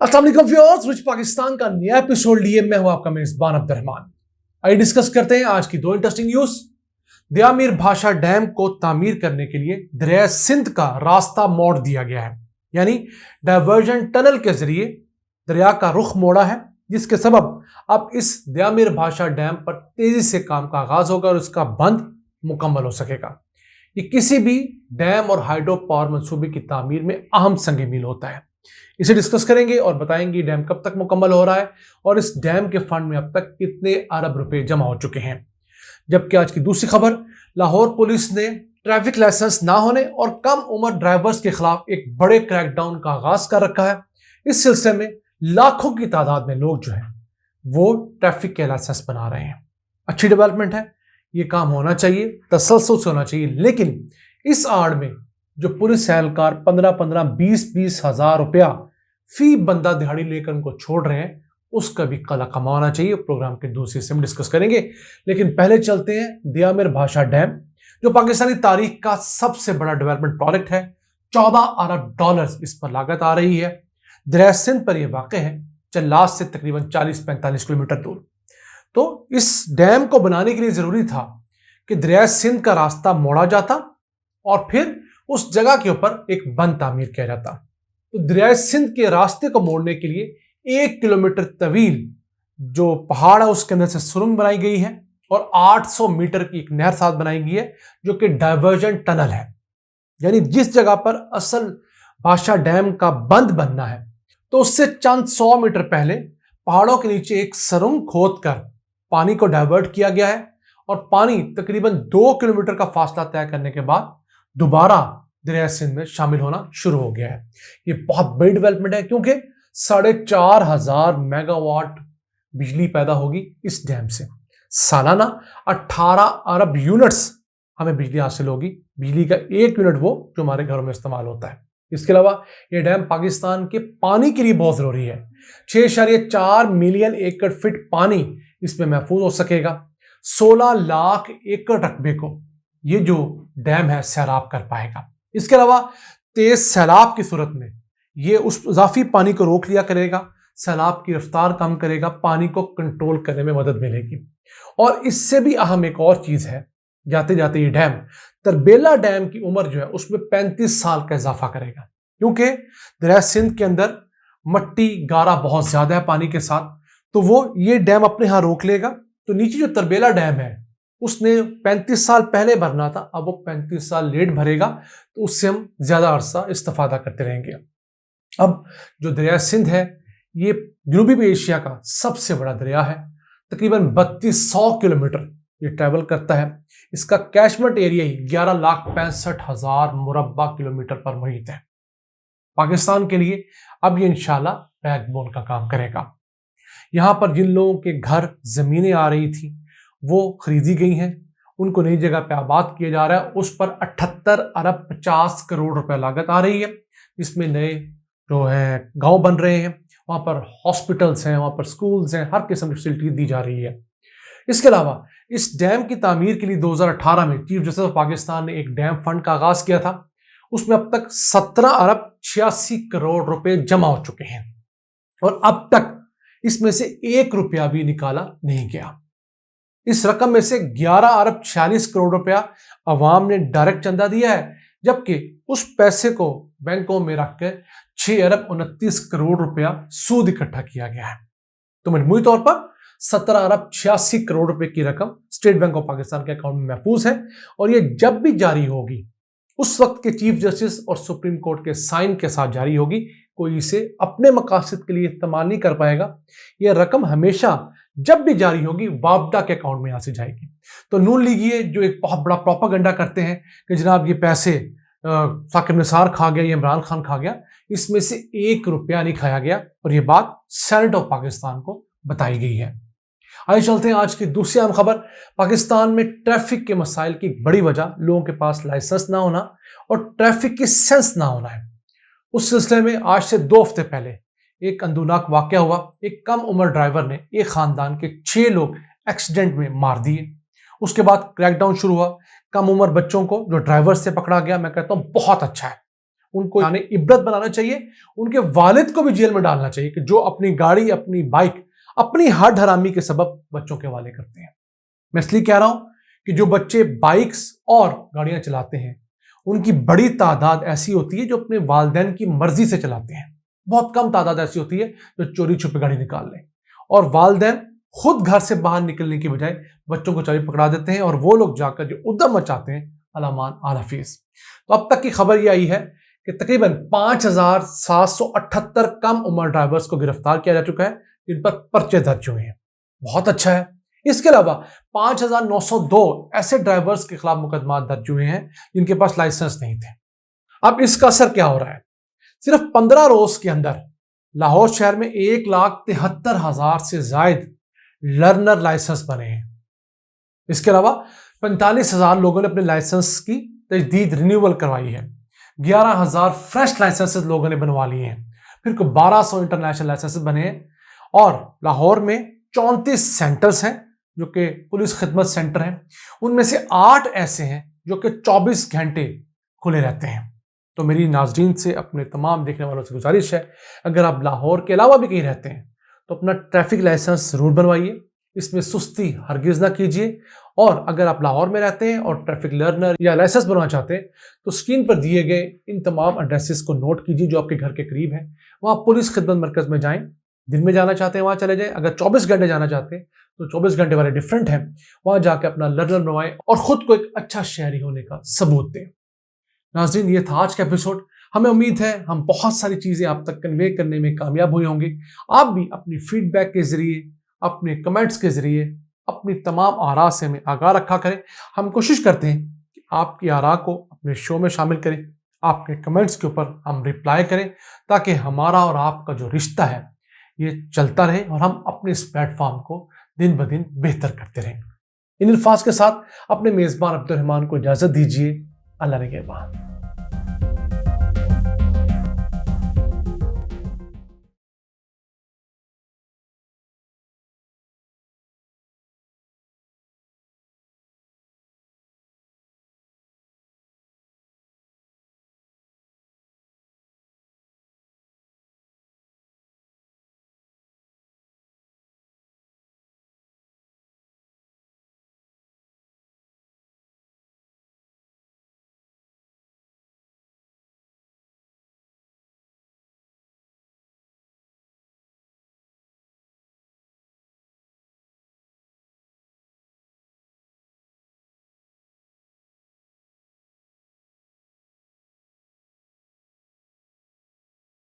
अस्सलाम वालेकुम viewers, rich Pakistan का नया एपिसोड लिए मैं हूं आपका मेजबान अब्दुर्रहमान। आइए डिस्कस करते हैं आज की दो इंटरेस्टिंग न्यूज। दरिया मीर भाषा डैम को तामीर करने के लिए दरिया सिंध का रास्ता मोड़ दिया गया है, यानी डायवर्जन टनल के जरिए दरिया का रुख मोड़ा है, जिसके सबब अब इस दरिया मीर भाषा डैम पर तेजी से काम का आगाज होगा और उसका बंद मुकम्मल हो सकेगा। ये किसी भी डैम और हाइड्रो पावर मंसूबे की तामीर में अहम संग मील होता है। इसे डिस्कस करेंगे और बताएंगे डैम कब तक मुकम्मल हो रहा है और इस डैम के फंड में अब तक कितने अरब रुपए जमा हो चुके हैं। जबकि आज की दूसरी खबर, लाहौर पुलिस ने ट्रैफिक लाइसेंस ना होने और कम उम्र ड्राइवर्स के खिलाफ एक बड़े क्रैकडाउन का आगाज कर रखा है। इस सिलसिले में लाखों की तादाद में लोग जो हैं वो ट्रैफिक के लाइसेंस बना रहे हैं। अच्छी डेवलपमेंट है, ये काम होना चाहिए, तसलसल से होना चाहिए, लेकिन इस आड़ में जो पुलिस एहलकार 15-15, 20-20 हज़ार रुपया फी बंदा दिहाड़ी लेकर उनको छोड़ रहे हैं, उसका भी कला कमाना चाहिए। प्रोग्राम के दूसरे हिस्से में डिस्कस करेंगे, लेकिन पहले चलते हैं दरिया मीर भाषा डैम, जो पाकिस्तानी तारीख का सबसे बड़ा डेवलपमेंट प्रोजेक्ट है। 14 अरब डॉलर इस पर लागत आ रही है। दरिया सिंध पर यह वाक़ है, चल्लास से तकरीबन 40-45 किलोमीटर दूर। तो इस डैम को बनाने के लिए जरूरी था कि दरिया सिंध का रास्ता मोड़ा जाता और फिर उस जगह के ऊपर एक बंद तामीर किया जाता। तो दरिया सिंध के रास्ते को मोड़ने के लिए 1 किलोमीटर तवील जो पहाड़ है उसके अंदर से सुरंग बनाई गई है और 800 मीटर की एक नहर साथ बनाई गई है, जो कि डायवर्जन टनल है। यानी जिस जगह पर असल भाषा डैम का बंद बनना है, तो उससे चंद 100 मीटर पहले पहाड़ों के नीचे एक सुरंग खोदकर पानी को डाइवर्ट किया गया है और पानी तकरीबन 2 किलोमीटर का फासला तय करने के बाद दोबारा दरिया सिंध में शामिल होना शुरू हो गया है। ये बहुत बड़ी डेवलपमेंट है, क्योंकि 4,500 मेगावाट बिजली पैदा होगी इस डैम से। सालाना 18 अरब यूनिट्स हमें बिजली हासिल होगी। बिजली का 1 यूनिट वो जो हमारे घरों में इस्तेमाल होता है। इसके अलावा ये डैम पाकिस्तान के पानी के लिए बहुत जरूरी है। 6.4 मिलियन एकड़ फीट पानी इसमें महफूज हो सकेगा। 16 लाख एकड़ रकबे को ये जो डैम है सैराब कर पाएगा। इसके अलावा तेज सैलाब की सूरत में ये उस इजाफी पानी को रोक लिया करेगा, सैलाब की रफ्तार कम करेगा, पानी को कंट्रोल करने में मदद मिलेगी। और इससे भी अहम एक और चीज है, जाते जाते ये डैम तरबेला डैम की उम्र जो है उसमें 35 साल का इजाफा करेगा, क्योंकि दरिया सिंध के अंदर मट्टी गारा बहुत ज्यादा है पानी के साथ, तो वो ये डैम अपने यहां रोक लेगा। तो नीचे जो तरबेला डैम है उसने 35 साल पहले भरना था, अब वो 35 साल लेट भरेगा, तो उससे हम ज्यादा अरसा इस्तेफादा करते रहेंगे। अब जो दरिया सिंध है ये जनूबी एशिया का सबसे बड़ा दरिया है। तकरीबन 3200 किलोमीटर ये ट्रैवल करता है। इसका कैचमेंट एरिया ही 11,65,000 मुरब्बा किलोमीटर पर मुहित है। पाकिस्तान के लिए अब ये इंशाल्लाह बैकबोन का काम करेगा। यहां पर जिन लोगों के घर जमीनें आ रही थी वो खरीदी गई हैं, उनको नई जगह पे आबाद किया जा रहा है। उस पर 78 अरब 50 करोड़ रुपए लागत आ रही है। इसमें नए जो है गांव बन रहे हैं, वहां पर हॉस्पिटल्स हैं, वहां पर स्कूल्स हैं, हर किस्म की फैसिलिटी दी जा रही है। इसके अलावा इस डैम की तामीर के लिए 2018 में चीफ जस्टिस ऑफ पाकिस्तान ने एक डैम फंड का आगाज किया था। उसमें अब तक 17 अरब 86 करोड़ रुपए जमा हो चुके हैं और अब तक इसमें से 1 रुपया भी निकाला नहीं गया। इस रकम में से 11 अरब 46 करोड़ रुपया अवाम ने डायरेक्ट चंदा दिया है, जबकि उस पैसे को बैंकों में रखकर 6 अरब 29 करोड़ रुपया सूद इकट्ठा किया गया है। तो मजमूई तौर पर 17 अरब 86 करोड़ रुपए की रकम स्टेट बैंक ऑफ पाकिस्तान के अकाउंट में महफूज है और ये जब भी जारी होगी उस वक्त के चीफ जस्टिस और सुप्रीम कोर्ट के साइन के साथ जारी होगी। कोई इसे अपने मकासद के लिए इस्तेमाल नहीं कर पाएगा। यह रकम हमेशा जब भी जारी होगी वापडा के अकाउंट में यहां से जाएगी। तो नून लीगिए जो एक बहुत बड़ा प्रोपागेंडा करते हैं कि जनाब ये पैसे साकिब निसार खा गया, ये इमरान खान खा गया, इसमें से 1 रुपया नहीं खाया गया और ये बात सेनेट ऑफ पाकिस्तान को बताई गई है। आइए चलते हैं आज की दूसरी अहम खबर। पाकिस्तान में ट्रैफिक के मसाइल की बड़ी वजह लोगों के पास लाइसेंस ना होना और ट्रैफिक की सेंस ना होना है। उस सिलसिले में आज से 2 हफ्ते पहले एक अंदुनाक वाकया हुआ। एक कम उम्र ड्राइवर ने एक खानदान के 6 लोग एक्सीडेंट में मार दिए। उसके बाद क्रैकडाउन शुरू हुआ। कम उम्र बच्चों को जो ड्राइवर से पकड़ा गया, मैं कहता हूं बहुत अच्छा है। ان کو یعنی عبرت بنانا چاہیے. ان کے والد کو بھی جیل میں ڈالنا چاہیے کہ جو اپنی گاڑی، اپنی بائک، اپنی ہٹ حرامی کے سبب بچوں کے حوالے کرتے ہیں. میں اس لیے کہہ رہا ہوں کہ جو بچے بائکس اور گاڑیاں چلاتے ہیں ان کی بڑی تعداد ایسی ہوتی ہے جو اپنے والدین کی مرضی سے چلاتے ہیں. بہت کم تعداد ایسی ہوتی ہے جو چوری چھپے گاڑی نکال لیں، اور والدین خود گھر سے باہر نکلنے کی بجائے بچوں کو چابی پکڑا دیتے ہیں اور وہ لوگ جا کر جو ادھم مچاتے ہیں علامان آل حفیظ. تو اب تک کی خبر یہ آئی ہے کہ تقریباً 5778 کم عمر ڈرائیورز کو گرفتار کیا جا چکا ہے جن پر پرچے درج ہوئے ہیں. بہت اچھا ہے. اس کے علاوہ 5902 ایسے ڈرائیورز کے خلاف مقدمات درج ہوئے ہیں جن کے پاس لائسنس نہیں تھے. اب اس کا اثر کیا ہو رہا ہے؟ صرف 15 روز کے اندر لاہور شہر میں 1,73,000 سے زائد لرنر لائسنس بنے ہیں. اس کے علاوہ 45,000 لوگوں نے اپنے لائسنس کی تجدید رینیول کروائی ہے. 11,000 فریش لائسنس لوگوں نے بنوا لیے ہیں. پھر کو 1200 انٹرنیشنل لائسنس بنے ہیں. اور لاہور میں 34 سینٹرز ہیں جو کہ پولیس خدمت سینٹر ہیں. ان میں سے 8 ایسے ہیں جو کہ 24 گھنٹے کھلے رہتے ہیں. تو میری ناظرین سے، اپنے تمام دیکھنے والوں سے گزارش ہے، اگر آپ لاہور کے علاوہ بھی کہیں رہتے ہیں تو اپنا ٹریفک لائسنس ضرور بنوائیے. اس میں سستی ہرگز نہ کیجیے. اور اگر آپ لاہور میں رہتے ہیں اور ٹریفک لرنر یا لائسنس بنوانا چاہتے ہیں تو اسکرین پر دیے گئے ان تمام ایڈریسز کو نوٹ کیجیے جو آپ کے گھر کے قریب ہیں. وہاں پولیس خدمت مرکز میں جائیں. دن میں جانا چاہتے ہیں وہاں چلے جائیں. اگر 24 گھنٹے جانا چاہتے ہیں تو 24 گھنٹے والے ڈیفرنٹ ہیں. وہاں جا کے اپنا لرنر بنوائیں اور خود کو ایک اچھا شہری ہونے کا ثبوت دیں. ناظرین، یہ تھا آج کا ایپیسوڈ. ہمیں امید ہے ہم بہت ساری چیزیں آپ تک کنوے کرنے میں کامیاب ہوئے ہوں گے. آپ بھی اپنی فیڈ بیک کے ذریعے، اپنے کمنٹس کے ذریعے اپنی تمام آراء سے ہمیں آگاہ رکھا کریں. ہم کوشش کرتے ہیں کہ آپ کی آراء کو اپنے شو میں شامل کریں. آپ کے کمنٹس کے اوپر ہم رپلائی کریں تاکہ ہمارا اور آپ کا جو رشتہ ہے یہ چلتا رہے اور ہم اپنے اس پلیٹ فارم کو دن بدن بہتر کرتے رہیں. ان الفاظ کے ساتھ اپنے میزبان عبد الرحمان کو اجازت دیجیے. اللہ نگہبان.